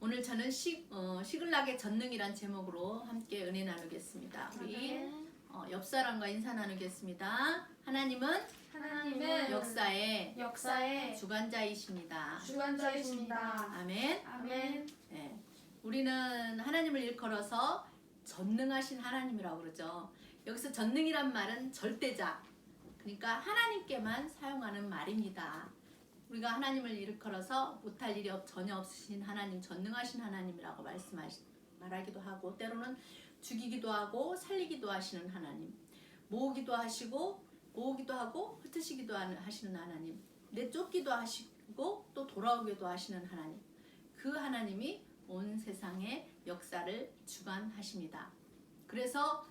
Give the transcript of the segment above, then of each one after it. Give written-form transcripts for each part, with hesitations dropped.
오늘 저는 시글락의 전능이란 제목으로 함께 은혜 나누겠습니다. 우리 옆 사람과 인사 나누겠습니다. 하나님은 역사의 주관자이십니다. 아멘. 아멘. 네. 우리는 하나님을 일컬어서 전능하신 하나님이라고 그러죠. 여기서 전능이란 말은 절대자, 그러니까 하나님께만 사용하는 말입니다. 우리가 하나님을 일컬어서 못할 일이 전혀 없으신 하나님, 전능하신 하나님이라고 말하기도 하고, 때로는 죽이기도 하고 살리기도 하시는 하나님, 모으기도 하고 흩으시기도 하시는 하나님, 내쫓기도 하시고 또 돌아오기도 하시는 하나님, 그 하나님이 온 세상의 역사를 주관하십니다. 그래서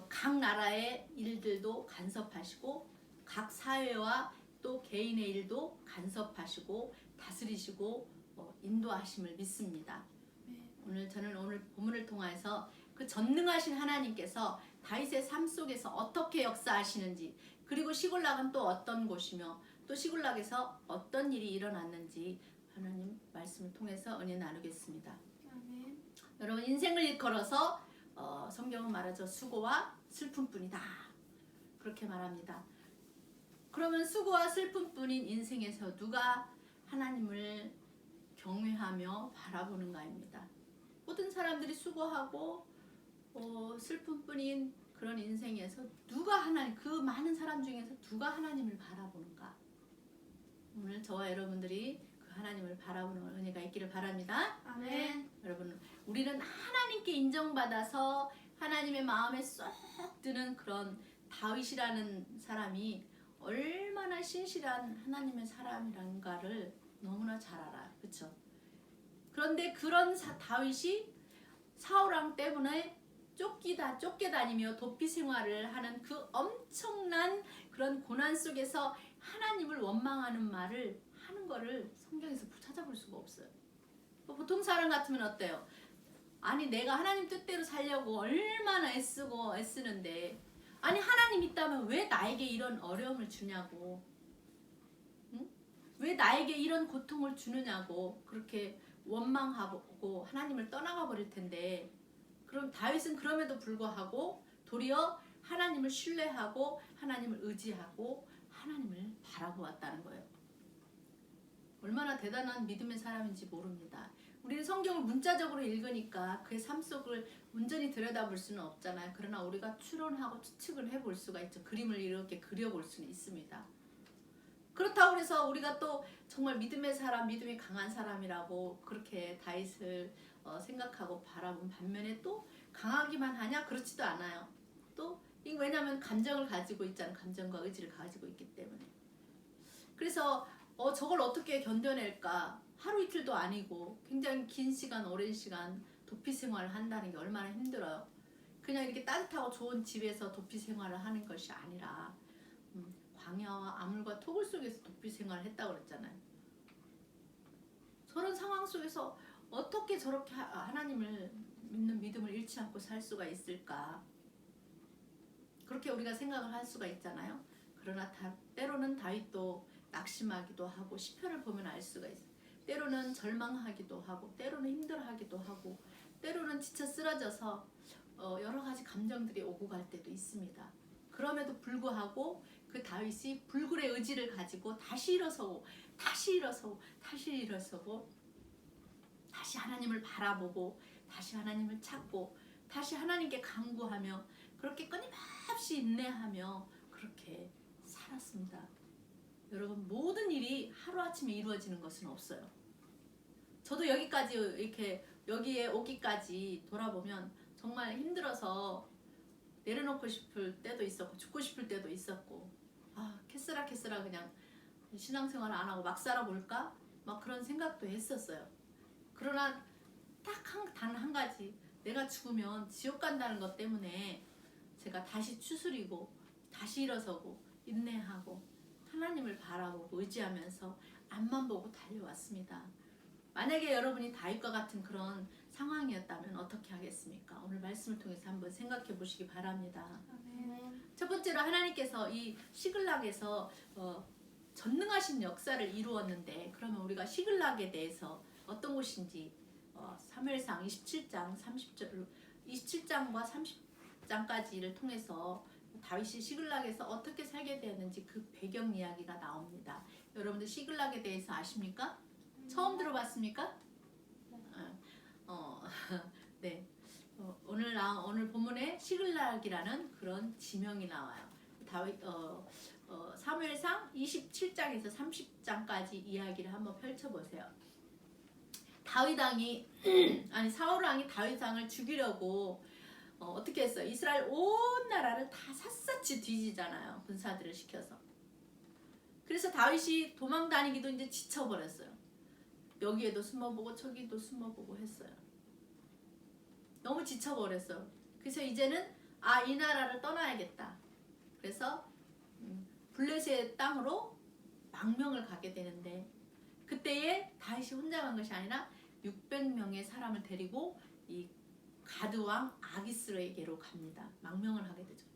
각 나라의 일들도 간섭하시고 각 사회와 또 개인의 일도 간섭하시고 다스리시고 인도하심을 믿습니다. 오늘 본문을 통해서 그 전능하신 하나님께서 다윗의 삶 속에서 어떻게 역사하시는지, 그리고 시골락은 또 어떤 곳이며 또 시골락에서 어떤 일이 일어났는지 하나님 말씀을 통해서 은혜 나누겠습니다. 아멘. 여러분, 인생을 일컬어서 성경은 말하죠. 수고와 슬픔뿐이다, 그렇게 말합니다. 그러면 수고와 슬픔뿐인 인생에서 누가 하나님을 경외하며 바라보는가입니다. 모든 사람들이 수고하고 슬픔뿐인 그런 인생에서 그 많은 사람 중에서 누가 하나님을 바라보는가? 오늘 저와 여러분들이 그 하나님을 바라보는 은혜가 있기를 바랍니다. 아멘. 여러분, 우리는 하나님께 인정받아서 하나님의 마음에 쏙 드는 그런 다윗이라는 사람이 얼마나 신실한 하나님의 사람이란가를 너무나 잘 알아요. 그렇죠? 그런데 그런 다윗이 사울왕 때문에 쫓겨다니며 도피 생활을 하는 그 엄청난 그런 고난 속에서 하나님을 원망하는 말을 하는 거를 성경에서 찾아볼 수가 없어요. 보통 사람 같으면 어때요? 아니, 내가 하나님 뜻대로 살려고 얼마나 애쓰는데, 아니 하나님 있다면 왜 나에게 이런 어려움을 주냐고, 응? 왜 나에게 이런 고통을 주느냐고 그렇게 원망하고 하나님을 떠나가 버릴 텐데, 그럼 다윗은 그럼에도 불구하고 도리어 하나님을 신뢰하고 하나님을 의지하고 하나님을 바라보았다는 거예요. 얼마나 대단한 믿음의 사람인지 모릅니다. 우리는 성경을 문자적으로 읽으니까 그의 삶 속을 온전히 들여다볼 수는 없잖아요. 그러나 우리가 추론하고 추측을 해볼 수가 있죠. 그림을 이렇게 그려볼 수는 있습니다. 그렇다고 해서 우리가 또 정말 믿음의 사람, 믿음이 강한 사람이라고 그렇게 다윗을 생각하고 바라본 반면에 또 강하기만 하냐? 그렇지도 않아요. 또 왜냐하면 감정을 가지고 있잖아요. 감정과 의지를 가지고 있기 때문에. 그래서 저걸 어떻게 견뎌낼까? 하루 이틀도 아니고 굉장히 긴 시간, 오랜 시간 도피 생활을 한다는 게 얼마나 힘들어요. 그냥 이렇게 따뜻하고 좋은 집에서 도피 생활을 하는 것이 아니라 광야와 아물과 토굴 속에서 도피 생활을 했다고 그랬잖아요. 저런 상황 속에서 어떻게 저렇게 하나님을 믿는 믿음을 잃지 않고 살 수가 있을까? 그렇게 우리가 생각을 할 수가 있잖아요. 그러나 때로는 다윗도 낙심하기도 하고, 시편을 보면 알 수가 있어요. 때로는 절망하기도 하고, 때로는 힘들어하기도 하고, 때로는 지쳐 쓰러져서 여러 가지 감정들이 오고 갈 때도 있습니다. 그럼에도 불구하고 그 다윗이 불굴의 의지를 가지고 다시 일어서고 다시 하나님을 바라보고 다시 하나님을 찾고 다시 하나님께 간구하며 그렇게 끊임없이 인내하며 그렇게 살았습니다. 여러분, 모든 일이 하루아침에 이루어지는 것은 없어요. 저도 여기에 오기까지 돌아보면 정말 힘들어서 내려놓고 싶을 때도 있었고 죽고 싶을 때도 있었고, 캐스라 그냥 신앙생활 안 하고 막 살아볼까? 막 그런 생각도 했었어요. 그러나 단 한 가지, 내가 죽으면 지옥 간다는 것 때문에 제가 다시 추스리고 다시 일어서고 인내하고 하나님을 바라보고 의지하면서 앞만 보고 달려왔습니다. 만약에 여러분이 다윗과 같은 그런 상황이었다면 어떻게 하겠습니까? 오늘 말씀을 통해서 한번 생각해 보시기 바랍니다. 아멘. 첫 번째로 하나님께서 이 시글락에서 전능하신 역사를 이루었는데, 그러면 우리가 시글락에 대해서 어떤 곳인지 사무엘상 27장 30절 27장과 30장까지를 통해서 다윗이 시글락에서 어떻게 살게 되었는지 그 배경 이야기가 나옵니다. 여러분들 시글락에 대해서 아십니까? 처음 들어봤습니까? 네. 오늘 본문에 시글락이라는 그런 지명이 나와요. 다윗 사무엘상 27장에서 30장까지 이야기를 한번 펼쳐보세요. 다윗 왕이 사울 왕이 다윗 왕을 죽이려고 어떻게 했어요? 이스라엘 온 나라를 다 샅샅이 뒤지잖아요. 군사들을 시켜서. 그래서 다윗이 도망 다니기도 이제 지쳐버렸어요. 여기에도 숨어보고 저기도 숨어보고 했어요. 너무 지쳐버렸어. 그래서 이제는 이 나라를 떠나야겠다. 그래서 블레셋 땅으로 망명을 가게 되는데 그때에 다윗이 혼자 간 것이 아니라 600명의 사람을 데리고 이 가드 왕 아기스에게로 갑니다. 망명을 하게 되죠.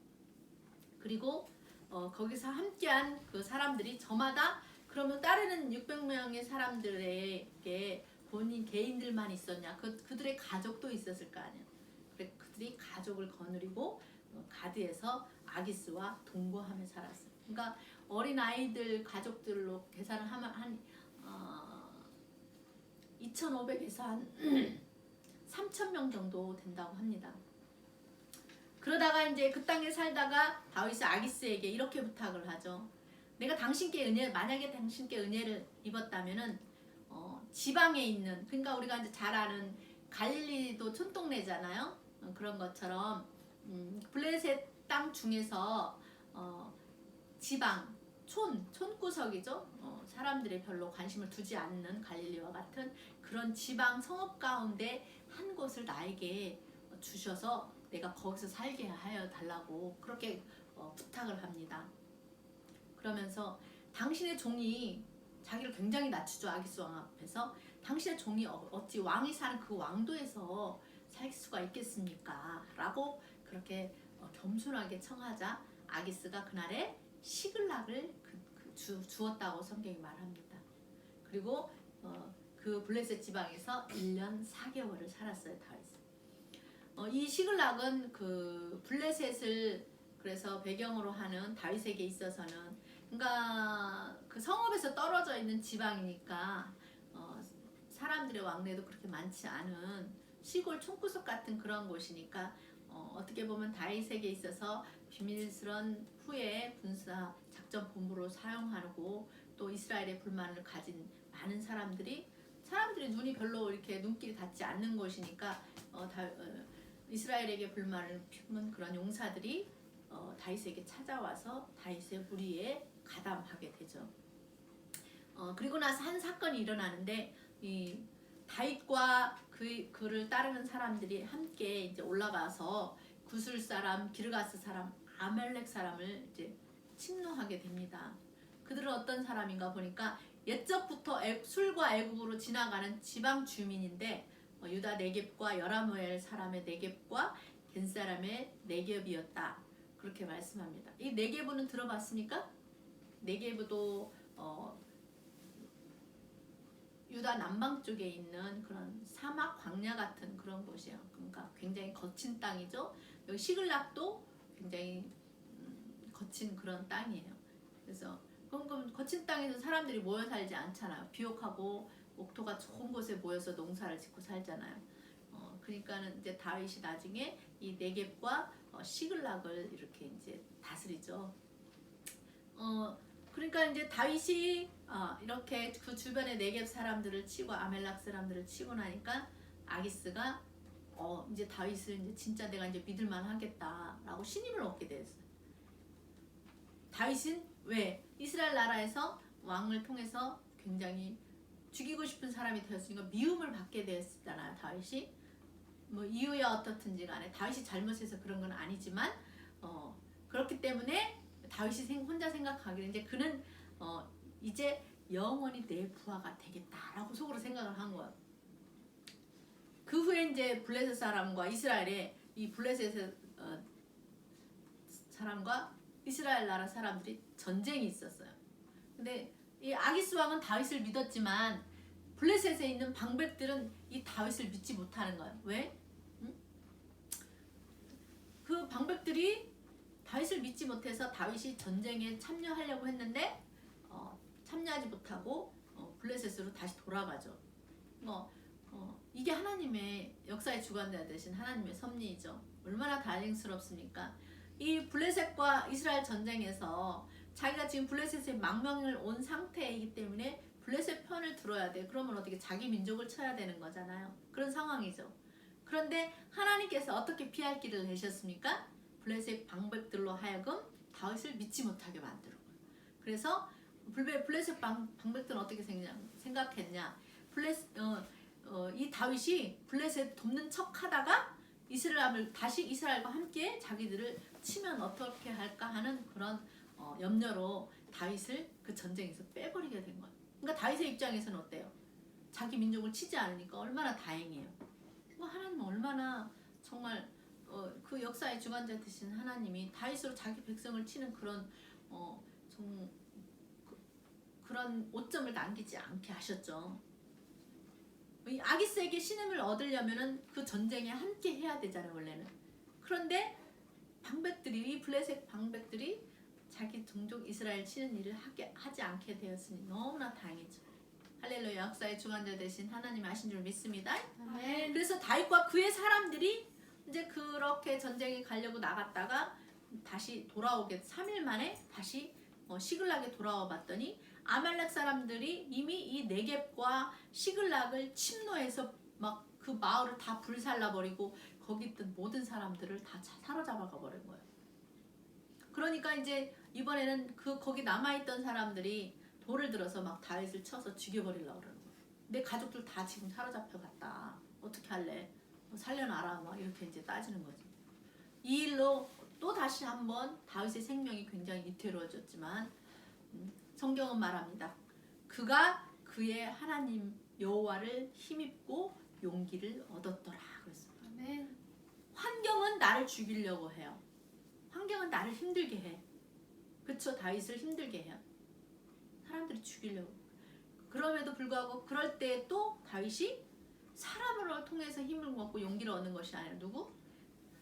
그리고 거기서 함께한 그 사람들이 저마다 그러면 따르는 600명의 사람들에게 본인 개인들만 있었냐? 그들의 가족도 있었을 거 아니야. 그래 그들이 가족을 거느리고 가드에서 아기스와 동거하며 살았어요. 그러니까 어린 아이들 가족들로 계산을 하면 한 2,500에서 한 3,000명 정도 된다고 합니다. 그러다가 이제 그 땅에 살다가 다윗이 아기스에게 이렇게 부탁을 하죠. 내가 만약에 당신께 은혜를 입었다면은 지방에 있는, 그러니까 우리가 이제 잘 아는 갈릴리도 촌동네잖아요. 그런 것처럼 블레셋 땅 중에서 지방 촌구석이죠. 사람들이 별로 관심을 두지 않는 갈릴리와 같은 그런 지방 성읍 가운데 한 곳을 나에게 주셔서 내가 거기서 살게 하여 달라고 그렇게 부탁을 합니다. 그러면서 당신의 종이 자기를 굉장히 낮추죠. 아기스 왕 앞에서. 당신의 종이 어찌 왕이 사는 그 왕도에서 살 수가 있겠습니까? 라고 그렇게 겸손하게 청하자 아기스가 그날에 시글락을 주었다고 성경이 말합니다. 그리고 그 블레셋 지방에서 1년 4개월을 살았어요. 다윗은. 이 시글락은 그 블레셋을 그래서 배경으로 하는 다윗에게 있어서는, 그러니까 그 성읍에서 떨어져 있는 지방이니까 사람들의 왕래도 그렇게 많지 않은 시골 촌구석 같은 그런 곳이니까 어떻게 보면 다윗에게 있어서 비밀스런 후에 군사 작전 본부로 사용하고 또 이스라엘의 불만을 가진 많은 사람들이 눈이 별로 이렇게 눈길이 닿지 않는 곳이니까 이스라엘에게 불만을 피우는 그런 용사들이 다윗에게 찾아와서 다윗의 무리에 가담하게 되죠. 그리고 나서 한 사건이 일어나는데 이 다윗과 그를 따르는 사람들이 함께 이제 올라가서 구슬 사람, 기르가스 사람, 아멜렉 사람을 이제 침노하게 됩니다. 그들은 어떤 사람인가 보니까 옛적부터 술과 애국으로 지나가는 지방 주민인데 유다 네겝과 여라무엘 사람의 네겝과 겐 사람의 네겝이었다. 그렇게 말씀합니다. 이 네겝은 들어봤습니까? 네겝도 유다 남방 쪽에 있는 그런 사막 광야 같은 그런 곳이에요. 그러니까 굉장히 거친 땅이죠. 여기 시글락도 굉장히 거친 그런 땅이에요. 그래서 그럼 거친 땅에서 사람들이 모여 살지 않잖아요. 비옥하고 옥토가 좋은 곳에 모여서 농사를 짓고 살잖아요. 그러니까는 이제 다윗이 나중에 이 네겝과 시글락을 이렇게 이제 다스리죠. 그러니까 이제 다윗이 이렇게 그 주변의 네겝 사람들을 치고 아멜락 사람들을 치고 나니까 아기스가 이제 다윗을 이제 진짜 내가 이제 믿을만 하겠다라고 신임을 얻게 됐어요. 다윗은 왜 이스라엘 나라에서 왕을 통해서 굉장히 죽이고 싶은 사람이 되었으니까 미움을 받게 되었잖아요. 다윗이 뭐 이유야 어떻든지 간에 다윗이 잘못해서 그런 건 아니지만 그렇기 때문에 다윗이 혼자 생각하기를 이제 그는 이제 영원히 내 부하가 되겠다라고 속으로 생각을 한 거예요. 그 후에 이제 블레셋 사람과 이스라엘의 이 블레셋 사람과 이스라엘 나라 사람들이 전쟁이 있었어요. 근데 이 아기스 왕은 다윗을 믿었지만 블레셋에 있는 방백들은 이 다윗을 믿지 못하는 거예요. 왜? 응? 그 방백들이 다윗을 믿지 못해서 다윗이 전쟁에 참여하려고 했는데 참여하지 못하고 블레셋으로 다시 돌아가죠. 이게 하나님의 역사의 주관자 되신 하나님의 섭리이죠. 얼마나 다행스럽습니까? 이 블레셋과 이스라엘 전쟁에서 자기가 지금 블레셋에 망명을 온 상태이기 때문에 블레셋 편을 들어야 돼. 그러면 어떻게 자기 민족을 쳐야 되는 거잖아요. 그런 상황이죠. 그런데 하나님께서 어떻게 피할 길을 내셨습니까? 블레셋 방백들로 하여금 다윗을 믿지 못하게 만들어. 그래서 블레셋 방백들은 어떻게 생각했냐? 이 다윗이 블레셋 돕는 척하다가 다시 이스라엘과 함께 자기들을 치면 어떻게 할까 하는 그런 염려로 다윗을 그 전쟁에서 빼버리게 된 거예요. 그러니까 다윗의 입장에서는 어때요? 자기 민족을 치지 않으니까 얼마나 다행이에요. 하나님은 얼마나 정말 그 역사의 주관자 되신 하나님이 다윗으로 자기 백성을 치는 그런 그런 오점을 남기지 않게 하셨죠. 이 아기스에게 신임을 얻으려면은 그 전쟁에 함께 해야 되잖아요, 원래는. 그런데 이 블레셋 방백들이 자기 종족 이스라엘 치는 일을 하지 않게 되었으니 너무나 다행이죠. 할렐루야. 역사의 주관자 되신 하나님 아신 줄 믿습니다. 아멘. 그래서 다윗과 그의 사람들이 이제 그렇게 전쟁에 가려고 나갔다가 다시 돌아오게 3일 만에 다시 시글락에 돌아와 봤더니 아말렉 사람들이 이미 이 네겝과 시글락을 침노해서 막 그 마을을 다 불살라 버리고 거기 있던 모든 사람들을 다 사로잡아 가 버린 거예요. 그러니까 이제 이번에는 거기 남아 있던 사람들이 돌을 들어서 막 다윗을 쳐서 죽여버리려고 그러는 거예요. 내 가족들 다 지금 사로잡혀 갔다. 어떻게 할래? 살려놔라. 막 이렇게 이제 따지는 거죠. 이 일로 또 다시 한번 다윗의 생명이 굉장히 위태로워졌지만 성경은 말합니다. 그가 그의 하나님 여호와를 힘입고 용기를 얻었더라. 그랬습니다. 아멘. 환경은 나를 죽이려고 해요. 환경은 나를 힘들게 해. 그쵸? 다윗을 힘들게 해요. 사람들이 죽이려고. 그럼에도 불구하고 그럴 때 또 다윗이 사람을 통해서 힘을 얻고 용기를 얻는 것이 아니라 누구?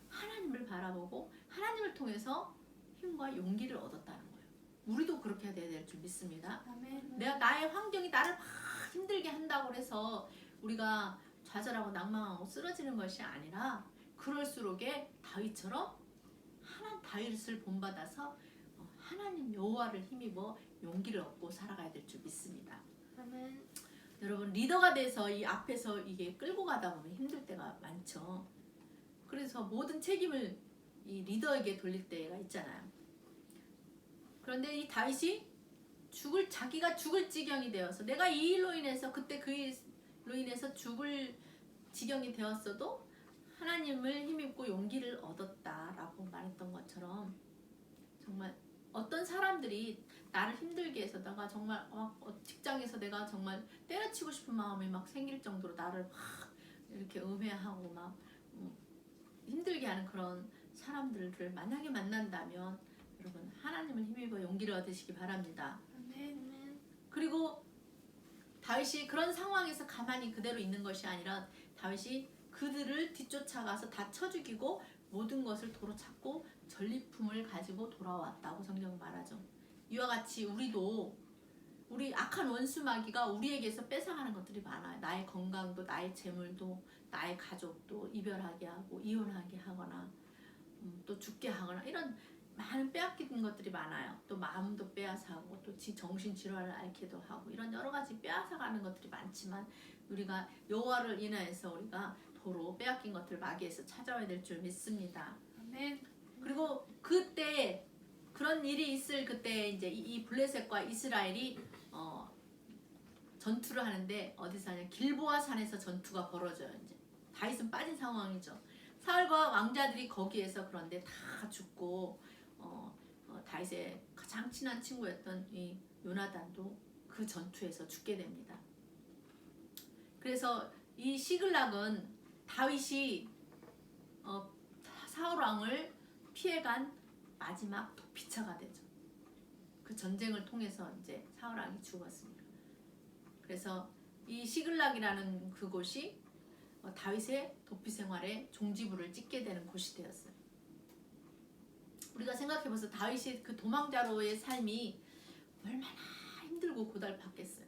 하나님을 바라보고 하나님을 통해서 힘과 용기를 얻었다는 거예요. 우리도 그렇게 해야 될 줄 믿습니다. 아멘. 나의 환경이 나를 막 힘들게 한다고 해서 우리가 좌절하고 낭망하고 쓰러지는 것이 아니라 그럴수록에 다윗처럼 다윗을 본받아서 하나님 여호와를 힘입어 용기를 얻고 살아가야 될 줄 믿습니다. 아멘. 여러분 리더가 돼서 이 앞에서 이게 끌고 가다 보면 힘들 때가 많죠. 그래서 모든 책임을 이 리더에게 돌릴 때가 있잖아요. 그런데 이 다윗이 자기가 죽을 지경이 되어서 내가 이 일로 인해서 그때 그 일로 인해서 죽을 지경이 되었어도 하나님을 힘입고 용기를 얻었다라고 말했던 것처럼 정말 어떤 사람들이 나를 힘들게 해서 내가 정말 직장에서 내가 정말 때려치고 싶은 마음이 막 생길 정도로 나를 막 이렇게 음해하고 막 힘들게 하는 그런 사람들을 만약에 만난다면 여러분 하나님을 힘입어 용기를 얻으시기 바랍니다. 아멘. 그리고 다윗이 그런 상황에서 가만히 그대로 있는 것이 아니라 다윗이 그들을 뒤쫓아가서 다 쳐 죽이고 모든 것을 도로 찾고 전리품을 가지고 돌아왔다고 성경은 말하죠. 이와 같이 우리 악한 원수 마귀가 우리에게서 뺏어가는 것들이 많아요. 나의 건강도 나의 재물도 나의 가족도 이별하게 하고 이혼하게 하거나 또 죽게 하거나 이런 많은 빼앗기는 것들이 많아요. 또 마음도 빼앗아가고 또 정신질환을 앓기도 하고 이런 여러 가지 빼앗아가는 것들이 많지만 우리가 여호와를 인하여서 우리가 도로 빼앗긴 것들 마귀에서 찾아와야 될 줄 믿습니다. 아멘. 그리고 그때 그런 일이 있을 그때 이제 이 블레셋과 이스라엘이 전투를 하는데 어디서 하냐 길보아 산에서 전투가 벌어져요. 이제 다윗은 빠진 상황이죠. 사울과 왕자들이 거기에서 그런데 다 죽고 다윗의 가장 친한 친구였던 이 요나단도 그 전투에서 죽게 됩니다. 그래서 이 시글락은 다윗이 사울 왕을 피해간 마지막 도피처가 되죠. 그 전쟁을 통해서 이제 사울 왕이 죽었습니다. 그래서 이 시글락이라는 그곳이 다윗의 도피 생활에 종지부를 찍게 되는 곳이 되었어요. 우리가 생각해보세요. 다윗이 그 도망자로의 삶이 얼마나 힘들고 고달팠겠어요.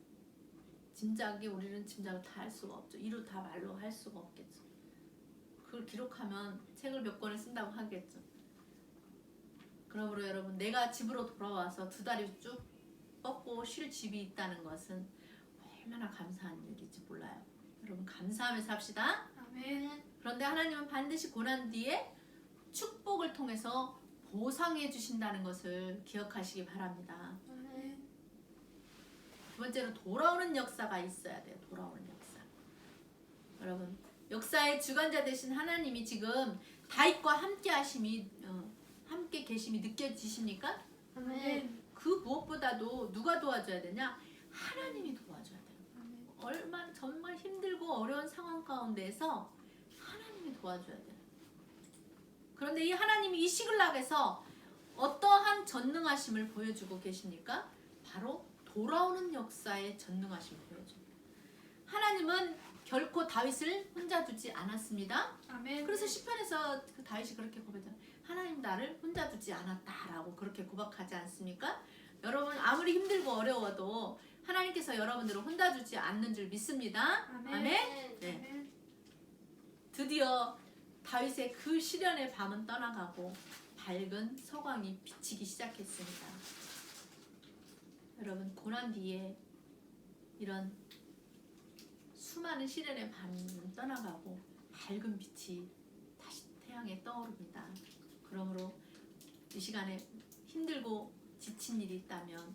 짐작이 우리는 짐작을 다 할 수가 없죠. 이루 다 말로 할 수가 없겠죠. 그걸 기록하면 책을 몇 권을 쓴다고 하겠죠. 그러므로 여러분, 내가 집으로 돌아와서 두 다리 쭉 뻗고 쉴 집이 있다는 것은 얼마나 감사한 일인지 몰라요. 여러분, 감사하며 삽시다. 아멘. 그런데 하나님은 반드시 고난 뒤에 축복을 통해서 보상해 주신다는 것을 기억하시기 바랍니다. 아멘. 두 번째로 돌아오는 역사가 있어야 돼요. 돌아오는 역사. 여러분, 역사의 주관자 되신 하나님이 지금 다윗과 함께 계심이 느껴지십니까? 아멘. 그 무엇보다도 누가 도와줘야 되냐? 하나님이 도와줘야 돼요. 아멘. 얼마나 정말 힘들고 어려운 상황 가운데서 하나님이 도와줘야 돼요. 그런데 이 하나님이 이 시글락에서 어떠한 전능하심을 보여주고 계십니까? 바로 돌아오는 역사의 전능하심을 보여줍니다. 하나님은 결코 다윗을 혼자 두지 않았습니다. 아멘. 그래서 시편에서 그 다윗이 그렇게 고백해요. 하나님 나를 혼자 두지 않았다라고 그렇게 고백하지 않습니까? 여러분, 아무리 힘들고 어려워도 하나님께서 여러분들을 혼자 두지 않는 줄 믿습니다. 아멘. 아멘. 네. 아멘. 드디어 다윗의 그 시련의 밤은 떠나가고 밝은 서광이 비치기 시작했습니다. 여러분, 고난 뒤에 이런 수많은 시련의 밤은 떠나가고 밝은 빛이 다시 태양에 떠오릅니다. 그러므로 이 시간에 힘들고 지친 일이 있다면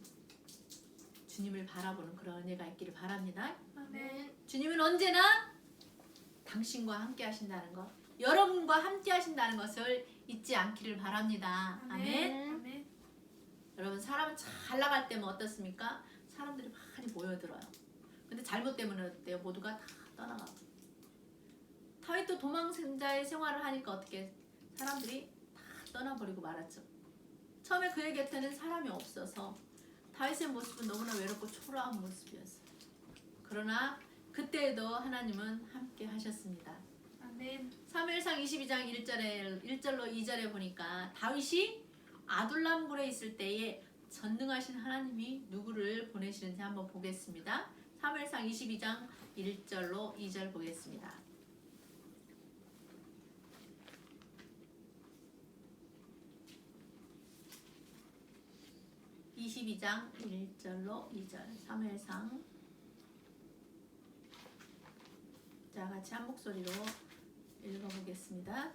주님을 바라보는 그런 은혜가 있기를 바랍니다. 아멘. 주님은 언제나 당신과 함께 하신다는 것, 여러분과 함께 하신다는 것을 잊지 않기를 바랍니다. 아멘. 아멘. 여러분, 사람은 잘 나갈 때면 어떻습니까? 사람들이 많이 모여들어요. 근데 잘못되면 어때요? 모두가 다 떠나가고. 다윗도 도망자의 생활을 하니까 어떻게 사람들이 다 떠나버리고 말았죠. 처음에 그의 곁에는 사람이 없어서 다윗의 모습은 너무나 외롭고 초라한 모습이었어요. 그러나 그때에도 하나님은 함께 하셨습니다. 아멘. 사무엘상 22장 1절로 2절에 보니까 다윗이 아둘람굴에 있을 때에 전능하신 하나님이 누구를 보내시는지 한번 보겠습니다. 사무엘상 22장 1절로 2절 보겠습니다. (22장 1절로 2절) 사무엘상. 자, 같이 한 목소리로 읽어보겠습니다.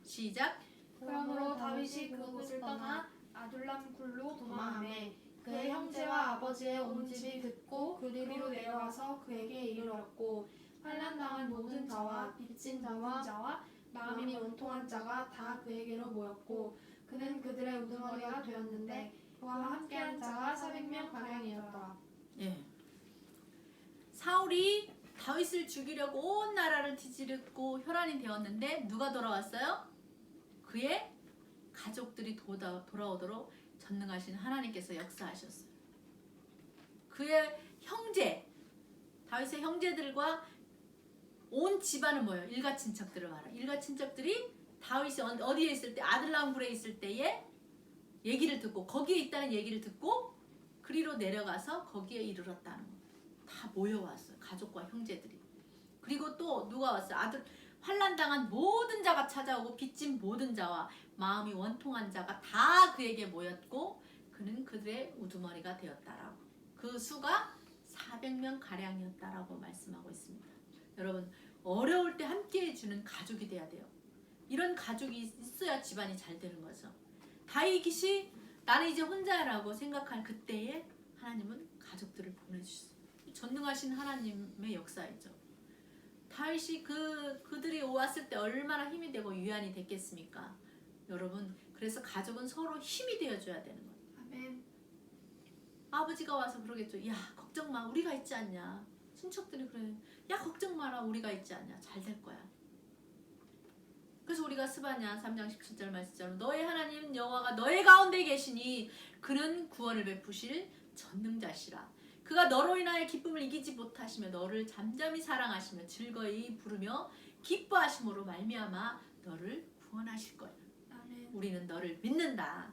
시작. 그러므로 다윗이 그곳을 떠나 아둘람 굴로 도망하매 그의 형제와 아버지의 온 집이 듣고 그리로 내려와서 그에게 이르렀고 환난당한 모든 자와 빚진 모든 자와 마음이 원통한 자가 다 그에게로 모였고 그는 그들의 우두머리가 되었는데 그와 함께한 자가 400명 가량이었다. 예. 사울이 다윗을 죽이려고 온 나라를 뒤지르고 혈안이 되었는데 누가 돌아왔어요? 그의 가족들이 돌아오도록 전능하신 하나님께서 역사하셨어요. 그의 형제, 다윗의 형제들과 온 집안을 모여 일가 친척들을 말해. 일가 친척들이 다윗이 어디에 있을 때, 아들람굴에 있을 때에 얘기를 듣고 거기에 있다는 얘기를 듣고 그리로 내려가서 거기에 이르렀다는 거예요. 다 모여왔어요. 가족과 형제들이. 그리고 또 누가 왔어요? 환난당한 모든 자가 찾아오고 빚진 모든 자와 마음이 원통한 자가 다 그에게 모였고 그는 그들의 우두머리가 되었다라고. 그 수가 400명 가량이었다라고 말씀하고 있습니다. 여러분, 어려울 때 함께해 주는 가족이 돼야 돼요. 이런 가족이 있어야 집안이 잘 되는 거죠. 다윗이 나는 이제 혼자라고 생각할 그때에 하나님은 가족들을 보내주셨어요. 전능하신 하나님의 역사이죠. 다윗이 그들이 왔을 때 얼마나 힘이 되고 유한이 됐겠습니까? 여러분, 그래서 가족은 서로 힘이 되어줘야 되는 거예요. 아멘. 아버지가 와서 그러겠죠. 야, 걱정 마, 우리가 있지 않냐. 친척들이 그래요. 야, 걱정 마라, 우리가 있지 않냐. 잘 될 거야. 그래서 우리가 스바냐 3장 17절 말씀처럼 너의 하나님 여호와가 너의 가운데 계시니 그는 구원을 베푸실 전능자시라. 그가 너로 인하여 기쁨을 이기지 못하시며 너를 잠잠히 사랑하시며 즐거이 부르며 기뻐하심으로 말미암아 너를 구원하실 거야. 아멘. 우리는 너를 믿는다.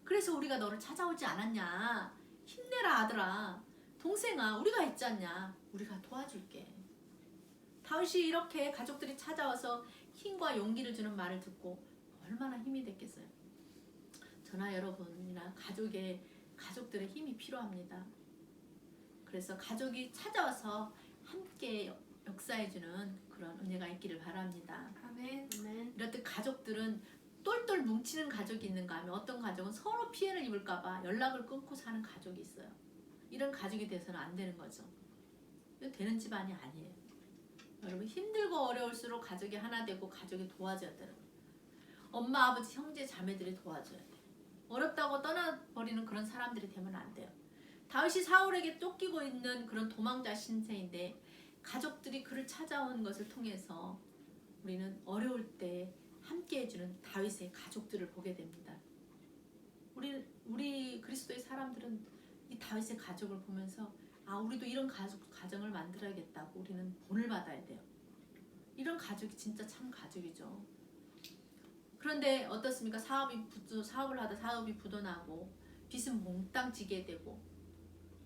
그래서 우리가 너를 찾아오지 않았냐. 힘내라 아들아. 동생아 우리가 있지 않냐. 우리가 도와줄게. 다윗이 이렇게 가족들이 찾아와서 힘과 용기를 주는 말을 듣고 얼마나 힘이 됐겠어요. 저나 여러분이나 가족들의 힘이 필요합니다. 그래서 가족이 찾아와서 함께 역사해주는 그런 은혜가 있기를 바랍니다. 아멘. 아멘. 이렇듯 가족들은 똘똘 뭉치는 가족이 있는가 하면 어떤 가족은 서로 피해를 입을까봐 연락을 끊고 사는 가족이 있어요. 이런 가족이 돼서는 안 되는 거죠. 이거 되는 집안이 아니에요. 여러분 힘들고 어려울수록 가족이 하나 되고 가족이 도와줘야 되는 거예요. 엄마, 아버지, 형제, 자매들이 도와줘야 돼요. 어렵다고 떠나버리는 그런 사람들이 되면 안 돼요. 다윗이 사울에게 쫓기고 있는 그런 도망자 신세인데 가족들이 그를 찾아온 것을 통해서 우리는 어려울 때 함께 해주는 다윗의 가족들을 보게 됩니다. 우리 그리스도의 사람들은 이 다윗의 가족을 보면서 우리도 이런 가정을 만들어야겠다고 우리는 본을 받아야 돼요. 이런 가족이 진짜 참 가족이죠. 그런데 어떻습니까? 사업을 하다 사업이 부도나고 빚은 몽땅 지게 되고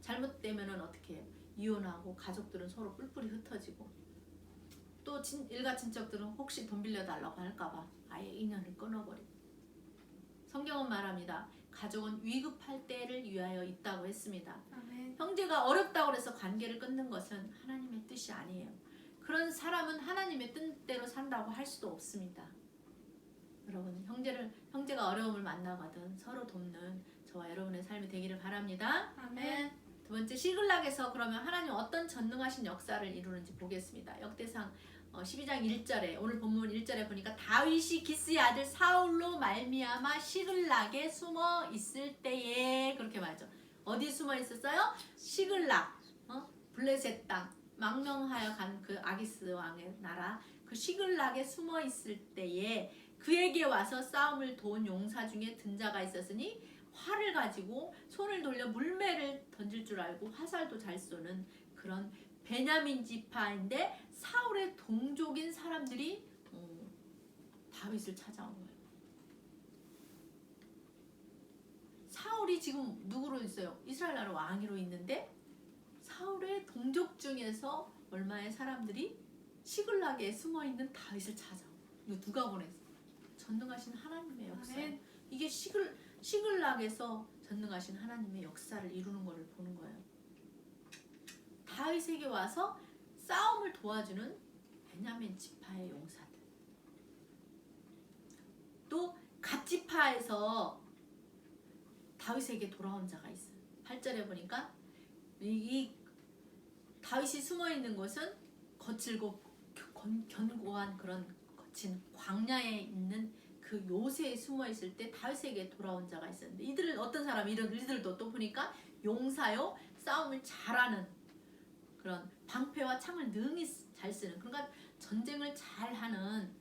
잘못되면은 어떻게 해요? 이혼하고 가족들은 서로 뿔뿔이 흩어지고 또 일가 친척들은 혹시 돈 빌려달라고 할까봐 아예 인연을 끊어버리고 성경은 말합니다. 가족은 위급할 때를 위하여 있다고 했습니다. 아멘. 형제가 어렵다고 해서 관계를 끊는 것은 하나님의 뜻이 아니에요. 그런 사람은 하나님의 뜻대로 산다고 할 수도 없습니다. 여러분 형제가 어려움을 만나거든 서로 돕는 저와 여러분의 삶이 되기를 바랍니다. 아멘. 두 번째 시글락에서 그러면 하나님 어떤 전능하신 역사를 이루는지 보겠습니다. 역대상 12장 1절에 오늘 본문 1절에 보니까 다윗이 기스의 아들 사울로 말미암아 시글락에 숨어 있을 때에 그렇게 말하죠. 어디 숨어 있었어요? 시글락 블레셋 땅 망명하여 간 그 아기스 왕의 나라 그 시글락에 숨어 있을 때에 그에게 와서 싸움을 도운 용사 중에 든 자가 있었으니 활을 가지고 손을 돌려 물매를 던질 줄 알고 화살도 잘 쏘는 그런 베냐민 지파인데 사울의 동족인 사람들이 다윗을 찾아온 거예요. 사울이 지금 누구로 있어요? 이스라엘 나라 왕위로 있는데 사울의 동족 중에서 얼마의 사람들이 시글락에 숨어있는 다윗을 찾아온 거예요. 이거 누가 보냈어요? 전능하신 하나님의 역사예요. 이게 시글락에서 전능하신 하나님의 역사를 이루는 것을 보는 거예요. 다윗에게 와서 싸움을 도와주는 베냐민 지파의 용사들. 또 갓 지파에서 다윗에게 돌아온 자가 있어요. 8절에 보니까 이 다윗이 숨어 있는 곳은 거칠고 견고한 그런 거친 광야에 있는 그 요새에 숨어 있을 때 다윗에게 돌아온 자가 있었는데 이들은 어떤 사람? 이들도 또 보니까 용사요 싸움을 잘하는 그런 방패와 창을 능히 잘 쓰는 그러니까 전쟁을 잘하는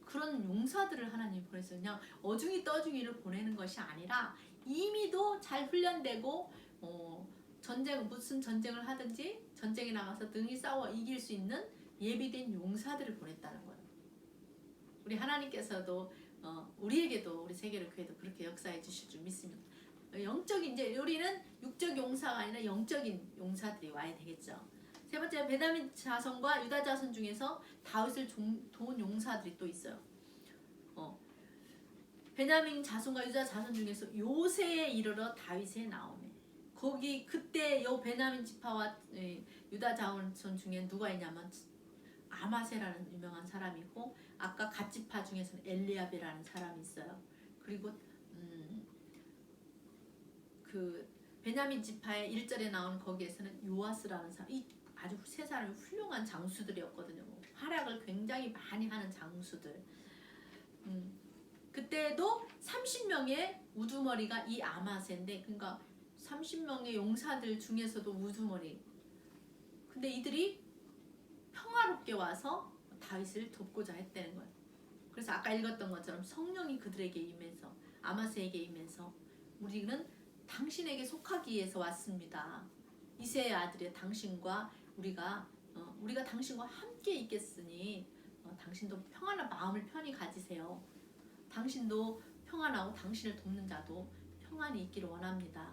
그런 용사들을 하나님 보내서 그냥 어중이 떠중이를 보내는 것이 아니라 이미도 잘 훈련되고 무슨 전쟁을 하든지 전쟁에 나가서 능히 싸워 이길 수 있는 예비된 용사들을 보냈다는 거예요. 우리 하나님께서도 우리에게도 우리 세계를 교회도 그렇게 역사해 주실 줄 믿습니다. 영적인 이제 우리는 육적 용사가 아니라 영적인 용사들이 와야 되겠죠. 세 번째 베냐민 자손과 유다 자손 중에서 다윗을 도운 용사들이 또 있어요. 베냐민 자손과 유다 자손 중에서 요새에 이르러 다윗의 나오매. 거기 그때 요 베냐민 지파와 유다 자손 중에 누가 있냐면 아마세라는 유명한 사람이 있고 아까 갓 지파 중에서는 엘리압이라는 사람이 있어요. 그리고 그 베냐민 지파의 1절에 나오는 거기에서는 요아스라는 사람, 이 아주 세 사람이 훌륭한 장수들이었거든요. 활약을 굉장히 많이 하는 장수들. 그때도 30명의 우두머리가 이 아마세인데, 그러니까 30명의 용사들 중에서도 우두머리. 근데 이들이 평화롭게 와서 다윗을 돕고자 했다는 거예요. 그래서 아까 읽었던 것처럼 성령이 그들에게 임해서 아마세에게 임해서 우리는 당신에게 속하기 위해서 왔습니다. 이새의 아들의 당신과 우리가 당신과 함께 있겠으니 당신도 평안한 마음을 편히 가지세요. 당신도 평안하고 당신을 돕는 자도 평안이 있기를 원합니다.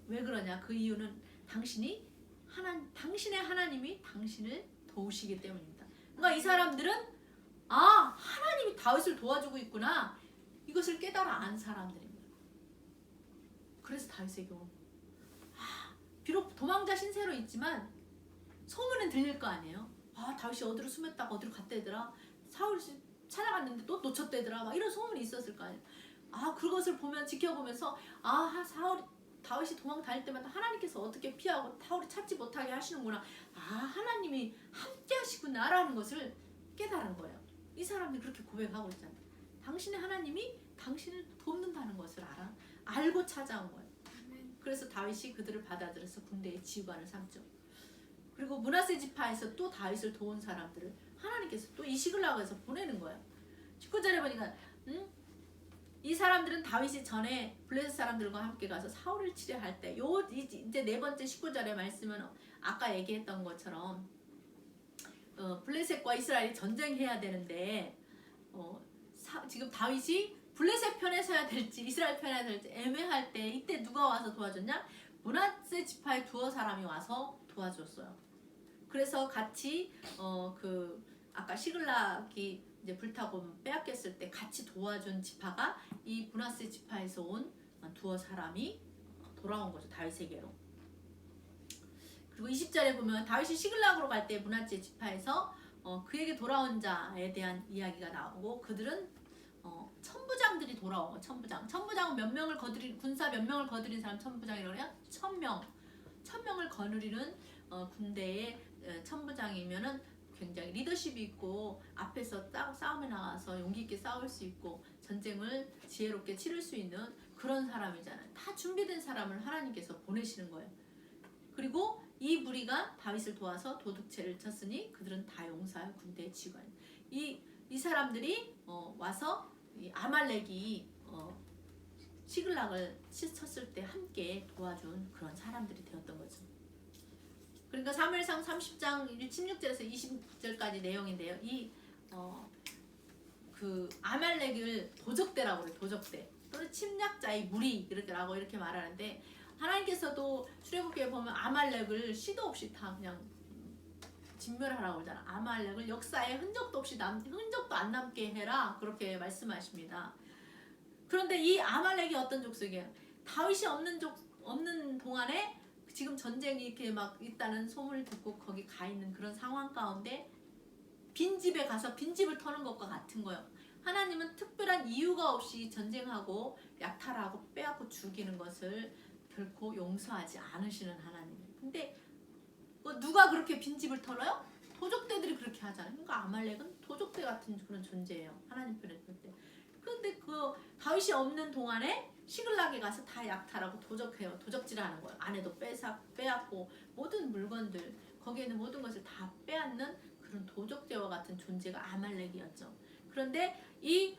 왜 그러냐? 그 이유는 당신의 하나님이 당신을 도우시기 때문입니다. 그러니까 이 사람들은 하나님이 다윗을 도와주고 있구나, 이것을 깨달아 안 사람들입니다. 그래서 다윗에게 비록 도망자 신세로 있지만 소문은 들릴 거 아니에요. 다윗이 어디로 숨었다가 어디로 갔대더라, 사울이 찾아갔는데 또 놓쳤대더라, 막 이런 소문이 있었을 거 아니에요. 그것을 지켜보면서 다윗이 도망 다닐 때마다 하나님께서 어떻게 피하고 사울이 찾지 못하게 하시는구나, 하나님이 함께 하시구나라는 것을 깨달은 거예요. 이 사람들이 그렇게 고백하고 있잖아요. 당신의 하나님이 당신을 돕는다는 것을 알고 찾아온 거예요. 그래서 다윗이 그들을 받아들여서 군대의 지휘관을 삼죠. 그리고 므낫세 지파에서 또 다윗을 도운 사람들을 하나님께서 또 이 시글락에서 보내는 거예요. 19절에 보니까 이 사람들은 다윗이 전에 블레셋 사람들과 함께 가서 사울을 치려할 때, 이제 네 번째 19절의 말씀은 아까 얘기했던 것처럼 블레셋과 이스라엘이 전쟁해야 되는데 지금 다윗이 블레셋 편에 서야 될지 이스라엘 편에 서야 될지 애매할 때, 이때 누가 와서 도와줬냐? 므낫세 지파의 두어 사람이 와서 도와줬어요. 그래서 같이 아까 시글락이 이제 불타고 빼앗겼을 때 같이 도와준 지파가 이 므낫세 지파에서 온 두어 사람이 돌아온 거죠, 다윗에게로. 그리고 20절에 보면 다윗이 시글락으로 갈 때 므낫세 지파에서 그에게 돌아온 자에 대한 이야기가 나오고, 그들은 천부장들이 돌아오고, 천부장은 몇 명을 군사 몇 명을 거느린 사람 천부장이라고 해요. 1000명을 거느리는 군대의 천부장이면은 굉장히 리더십이 있고, 앞에서 싸움에 나가서 용기 있게 싸울 수 있고 전쟁을 지혜롭게 치를 수 있는 그런 사람이잖아요. 다 준비된 사람을 하나님께서 보내시는 거예요. 그리고 이 무리가 다윗을 도와서 도둑질을 쳤으니 그들은 다 용사요, 군대의 지휘관. 이 사람들이 와서 이 아말렉이 시글락을 쳤을 때 함께 도와준 그런 사람들이 되었던 거죠. 그러니까 사무엘상 30장 16절에서 20절까지 내용인데요. 그 아말렉을 도적대라고 그래요. 도적대 또는 침략자의 무리 이렇게 말하는데, 하나님께서도 출애굽기에 보면 아말렉을 시도 없이 다 그냥 진멸하라고 그러잖아. 아말렉을 역사에 흔적도 안 남게 해라, 그렇게 말씀하십니다. 그런데 이 아말렉이 어떤 족속이에요? 다윗이 없는 동안에 지금 전쟁이 이렇게 막 있다는 소문을 듣고 거기 가 있는 그런 상황 가운데 빈집에 가서 빈집을 터는 것과 같은 거예요. 하나님은 특별한 이유가 없이 전쟁하고 약탈하고 빼앗고 죽이는 것을 결코 용서하지 않으시는 하나님이에요. 근데 누가 그렇게 빈집을 털어요? 도적대들이 그렇게 하잖아요. 그러니까 아말렉은 도적대 같은 그런 존재예요, 하나님 편에 볼 때. 그런데 그 다윗이 없는 동안에 시글락에 가서 다 약탈하고 도적질하는 거예요. 아내도 빼앗고 모든 물건들, 거기에 있는 모든 것을 다 빼앗는 그런 도적죄와 같은 존재가 아말렉이었죠. 그런데 이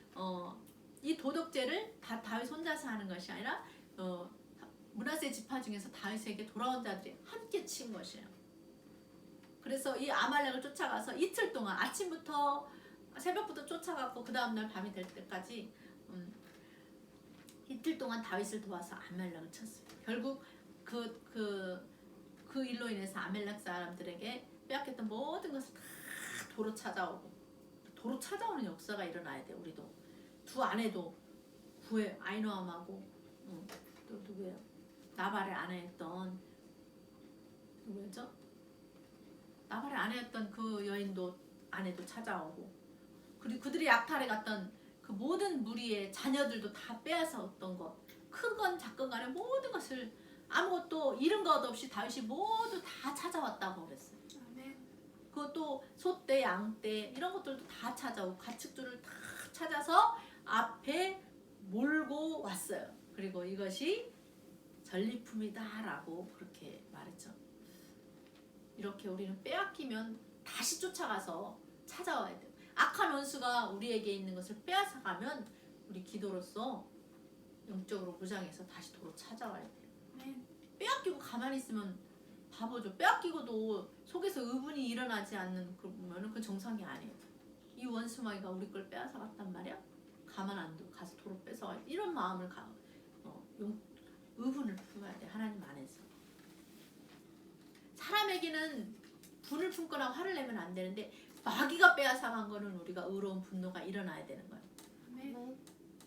도적죄를 다 다윗 혼자서 하는 것이 아니라 므낫세 지파 중에서 다윗에게 돌아온 자들이 함께 친 것이에요. 그래서 이 아말렉을 쫓아가서 이틀 동안 아침부터 새벽부터 쫓아가고 그 다음날 밤이 될 때까지 이틀 동안 다윗을 도와서 아말렉을 쳤어요. 결국 그 일로 인해서 아말렉 사람들에게 빼앗겼던 모든 것을 다 도로 찾아오는 역사가 일어나야 돼. 우리도 두 아내도 구해, 아이노암하고 또 누구예요? 나발의 아내였던 누구였죠? 나발의 아내였던 그 여인도 아내도 찾아오고, 그리고 그들이 약탈해 갔던 그 모든 무리의 자녀들도 다 빼앗았던 것, 큰 건 작건 간에 모든 것을 아무것도 잃은 것 없이 다윗이 모두 다 찾아왔다고 그랬어요. 그것도 소떼, 양떼 이런 것들도 다 찾아오고 가축들을 다 찾아서 앞에 몰고 왔어요. 그리고 이것이 전리품이다라고 그렇게 말했죠. 이렇게 우리는 빼앗기면 다시 쫓아가서 찾아와야 돼요. 악한 원수가 우리에게 있는 것을 빼앗아가면 우리 기도로서 영적으로 무장해서 다시 도로 찾아와야 돼요. 빼앗기고 가만히 있으면 바보죠. 빼앗기고도 속에서 의분이 일어나지 않는 그러면은 그 정상이 아니에요. 이 원수마귀가 우리 걸 빼앗아 갔단 말이야. 가만 안 둬. 가서 도로 뺏어가. 이런 마음을 의분을 품어야 돼. 하나님 안에서. 사람에게는 분을 품거나 화를 내면 안 되는데 마귀가 빼앗아간 거는 우리가 의로운 분노가 일어나야 되는 거예요. 아멘.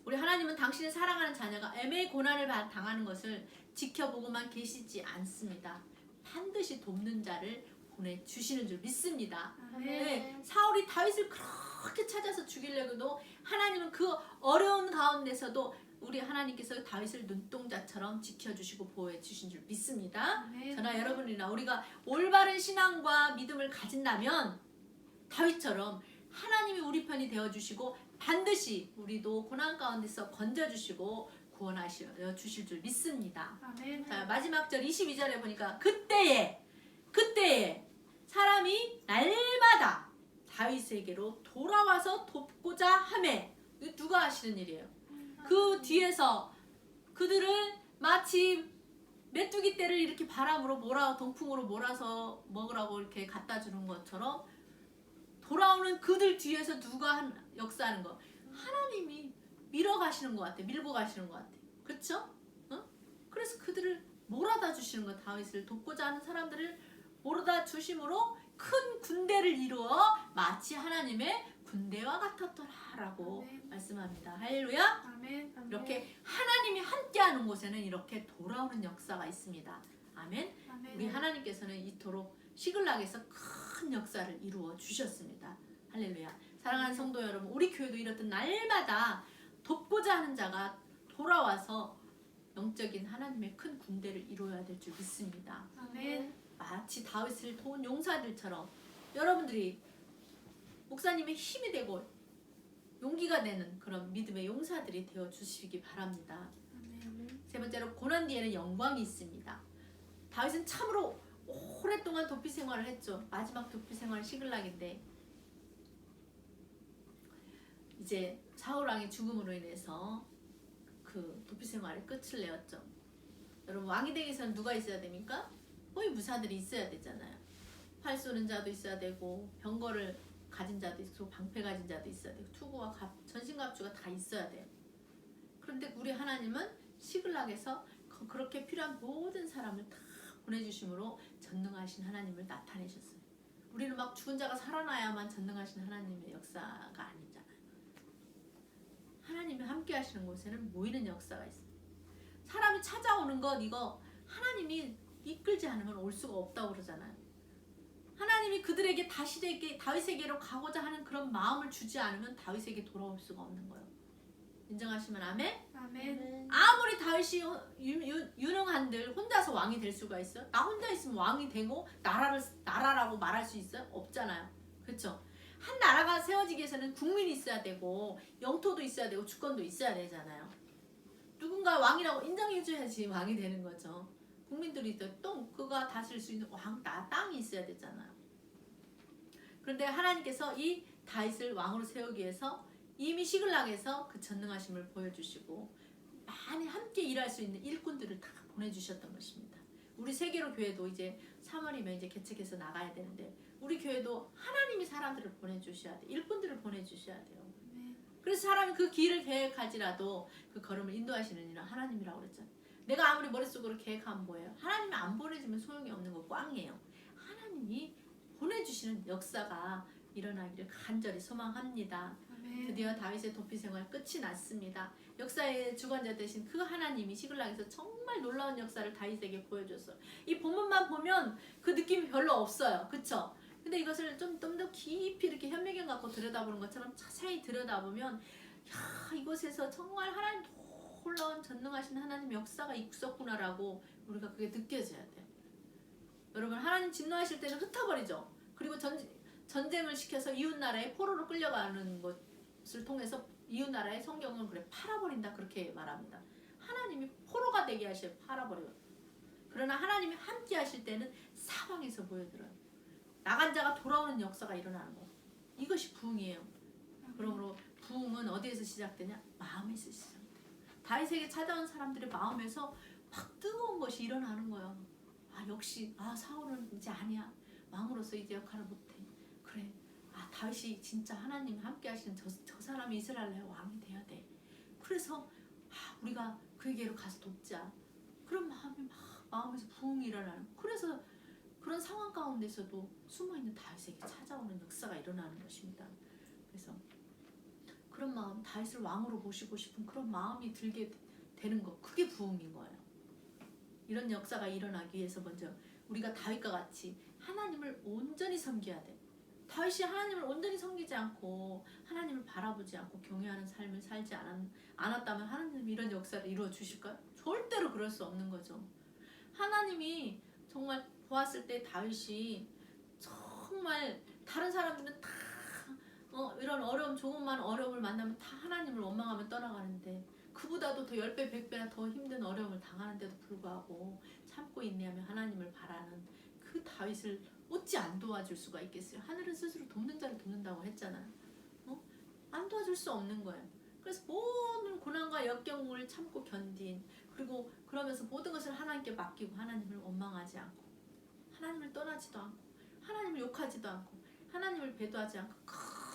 우리 하나님은 당신의 사랑하는 자녀가 애매히 고난을 당하는 것을 지켜보고만 계시지 않습니다. 반드시 돕는 자를 보내주시는 줄 믿습니다. 아멘. 네, 사울이 다윗을 그렇게 찾아서 죽이려고도 하나님은 그 어려운 가운데서도 우리 하나님께서 다윗을 눈동자처럼 지켜주시고 보호해주신 줄 믿습니다. 아멘. 저나 여러분이나 우리가 올바른 신앙과 믿음을 가진다면 다윗처럼 하나님이 우리 편이 되어주시고 반드시 우리도 고난 가운데서 건져주시고 구원하여 주실 줄 믿습니다. 아멘. 자, 마지막 절 22절에 보니까 그때에 사람이 날마다 다윗에게로 돌아와서 돕고자 하매. 이거 누가 하시는 일이에요? 그 뒤에서 그들을 마치 메뚜기 떼를 이렇게 바람으로 동풍으로 몰아서 먹으라고 이렇게 갖다 주는 것처럼 돌아오는 그들 뒤에서 누가 역사하는 거? 하나님이 밀고 가시는 것 같아. 그렇죠? 그래서 그들을 몰아다 주시는 거. 다윗을 돕고자 하는 사람들을 몰아다 주심으로 큰 군대를 이루어 마치 하나님의 군대와 같았더라라고 아멘. 말씀합니다. 할렐루야. 아멘. 이렇게 하나님이 함께하는 곳에는 이렇게 돌아오는 역사가 있습니다. 아멘. 아멘. 우리 하나님께서는 이토록 시글락에서 큰 역사를 이루어 주셨습니다. 할렐루야. 사랑하는 성도 여러분, 우리 교회도 이렇듯 날마다 돕고자 하는 자가 돌아와서 영적인 하나님의 큰 군대를 이루어야 될 줄 믿습니다. 아멘. 마치 다윗을 도운 용사들처럼 여러분들이 목사님의 힘이 되고 용기가 되는 그런 믿음의 용사들이 되어 주시기 바랍니다. 아멘. 세 번째로 고난 뒤에는 영광이 있습니다. 다윗은 참으로 오랫동안 도피 생활을 했죠. 마지막 도피 생활은 시글락인데 이제 사울 왕의 죽음으로 인해서 그 도피 생활의 끝을 내었죠. 여러분, 왕이 되기 위해서는 누가 있어야 됩니까? 호위 무사들이 있어야 되잖아요. 활 쏘는 자도 있어야 되고 병거를 가진 자도 있고 방패 가진 자도 있어야 되고 투구와 전신갑주가 다 있어야 돼요. 그런데 우리 하나님은 시글락에서 그렇게 필요한 모든 사람을 다 보내주심으로 전능하신 하나님을 나타내셨어요. 우리는 막 죽은 자가 살아나야만 전능하신 하나님의 역사가 아니잖아요. 하나님이 함께 하시는 곳에는 모이는 역사가 있어요. 사람이 찾아오는 것 이거 하나님이 이끌지 않으면 올 수가 없다고 그러잖아요. 하나님이 그들에게 다윗에게로 가고자 하는 그런 마음을 주지 않으면 다윗에게 돌아올 수가 없는 거예요. 인정하시면 아멘? 아멘. 아무리 다윗이 유능한들 혼자서 왕이 될 수가 있어요? 나 혼자 있으면 왕이 되고 나라라고 말할 수 있어요? 없잖아요. 그렇죠? 한 나라가 세워지기 위해서는 국민이 있어야 되고 영토도 있어야 되고 주권도 있어야 되잖아요. 누군가 왕이라고 인정해줘야지 왕이 되는 거죠. 국민들이 또 그가 다스릴 수 있는 땅이 있어야 되잖아요. 그런데 하나님께서 이 다윗을 왕으로 세우기 위해서 이미 시글락에서 그 전능하심을 보여주시고 많이 함께 일할 수 있는 일꾼들을 다 보내주셨던 것입니다. 우리 세계로 교회도 이제 3월이면 이제 개척해서 나가야 되는데 우리 교회도 하나님이 사람들을 보내주셔야 돼. 일꾼들을 보내주셔야 돼요. 그래서 사람이 그 길을 계획할지라도 그 걸음을 인도하시는 이는 하나님이라고 그랬잖아요. 내가 아무리 머릿속으로 계획하면 뭐예요? 하나님이 안 보내주면 소용이 없는 거 꽝이에요. 하나님이 보내주시는 역사가 일어나기를 간절히 소망합니다. 아멘. 드디어 다윗의 도피 생활 끝이 났습니다. 역사의 주관자 되신 그 하나님이 시글락에서 정말 놀라운 역사를 다윗에게 보여줬어요. 이 본문만 보면 그 느낌이 별로 없어요. 그쵸? 근데 이것을 좀 더 깊이 이렇게 현미경 갖고 들여다보는 것처럼 자세히 들여다보면 야, 이곳에서 정말 하나님 놀라운 전능하신 하나님의 역사가 있었구나라고 우리가 그게 느껴져야 돼요. 여러분, 하나님 진노하실 때는 흩어버리죠. 그리고 전쟁을 시켜서 이웃나라에 포로로 끌려가는 것을 통해서 이웃나라의 성경은 그래 팔아버린다 그렇게 말합니다. 하나님이 포로가 되게 하셔요. 팔아버려요. 그러나 하나님이 함께 하실 때는 사방에서 보여들어요. 나간 자가 돌아오는 역사가 일어나는 거예요. 이것이 부흥이에요. 그러므로 부흥은 어디에서 시작되냐? 마음에서 시작돼요. 다윗에게 찾아온 사람들의 마음에서 막 뜨거운 것이 일어나는 거예요. 역시 사울은 이제 아니야. 왕으로서 이제 역할을 못해. 그래. 다윗이 진짜 하나님이 함께 하시는 저 사람이 이스라엘의 왕이 돼야 돼. 그래서 우리가 그에게로 가서 돕자. 그런 마음이 마음에서 부흥이 일어나는. 그래서 그런 상황 가운데서도 숨어있는 다윗에게 찾아오는 역사가 일어나는 것입니다. 그래서 그런 마음, 다윗을 왕으로 모시고 싶은 그런 마음이 들게 되는 것, 그게 부흥인 거예요. 이런 역사가 일어나기 위해서 먼저 우리가 다윗과 같이 하나님을 온전히 섬겨야 돼. 다윗이 하나님을 온전히 섬기지 않고 하나님을 바라보지 않고 경외하는 삶을 살지 않았다면 하나님이 이런 역사를 이루어 주실까요? 절대로 그럴 수 없는 거죠. 하나님이 정말 보았을 때 다윗이 정말 다른 사람들은 다 이런 조그만 어려움을 만나면 다 하나님을 원망하며 떠나가는데 그보다도 더 10배, 100배나 더 힘든 어려움을 당하는데도 불구하고 참고 인내하며 하나님을 바라는 그 다윗을 어찌 안 도와줄 수가 있겠어요? 하늘은 스스로 돕는 자를 돕는다고 했잖아요. 안 도와줄 수 없는 거예요. 그래서 모든 고난과 역경을 참고 견딘, 그리고 그러면서 모든 것을 하나님께 맡기고 하나님을 원망하지 않고 하나님을 떠나지도 않고 하나님을 욕하지도 않고 하나님을 배도하지 않고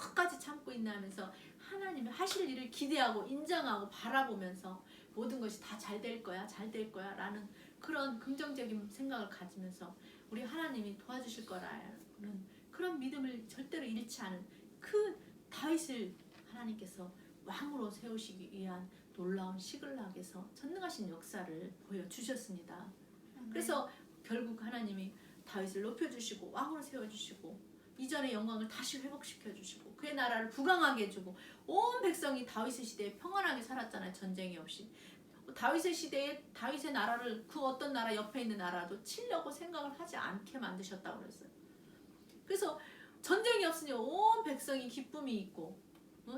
끝까지 참고 인내하면서 하나님이 하실 일을 기대하고 인정하고 바라보면서 모든 것이 다 잘 될 거야, 잘 될 거야 라는 그런 긍정적인 생각을 가지면서 우리 하나님이 도와주실 거라는 그런 믿음을 절대로 잃지 않은 그 다윗을 하나님께서 왕으로 세우시기 위한 놀라운 시글락에서 전능하신 역사를 보여주셨습니다. 그래서 결국 하나님이 다윗을 높여주시고 왕으로 세워주시고 이전의 영광을 다시 회복시켜주시고 그의 나라를 부강하게 해주고 온 백성이 다윗의 시대에 평안하게 살았잖아요. 전쟁이 없이. 다윗의 시대에 다윗의 나라를 그 어떤 나라 옆에 있는 나라도 치려고 생각을 하지 않게 만드셨다고 그랬어요. 그래서 전쟁이 없으니 온 백성이 기쁨이 있고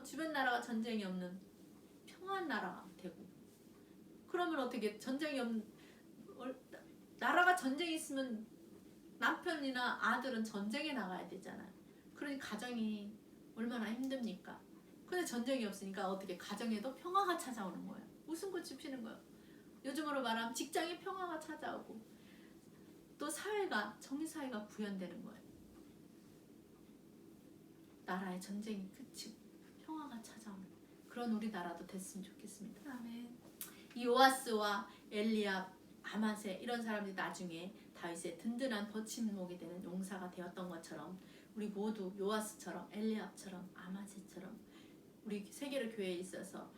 주변 나라가 전쟁이 없는 평안 나라가 되고 그러면 어떻게 전쟁이 없는 나라가 전쟁이 있으면 남편이나 아들은 전쟁에 나가야 되잖아요. 그러니 가정이 얼마나 힘듭니까? 근데 전쟁이 없으니까 어떻게 가정에도 평화가 찾아오는 거예요. 웃음꽃이 피는 거예요. 요즘으로 말하면 직장에 평화가 찾아오고 또 사회가 정의사회가 구현되는 거예요. 나라의 전쟁이 그치고 평화가 찾아오는 그런 우리나라도 됐으면 좋겠습니다. 아멘. 이 요아스와 엘리압, 아마세 이런 사람들이 나중에 다윗의 든든한 버팀목이 되는 용사가 되었던 것처럼 우리 모두 요아스처럼 엘리압처럼 아마세처럼 우리 세계로 교회에 있어서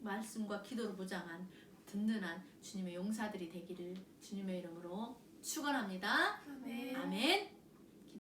말씀과 기도로 무장한 든든한 주님의 용사들이 되기를 주님의 이름으로 축원합니다. 아멘. 아멘.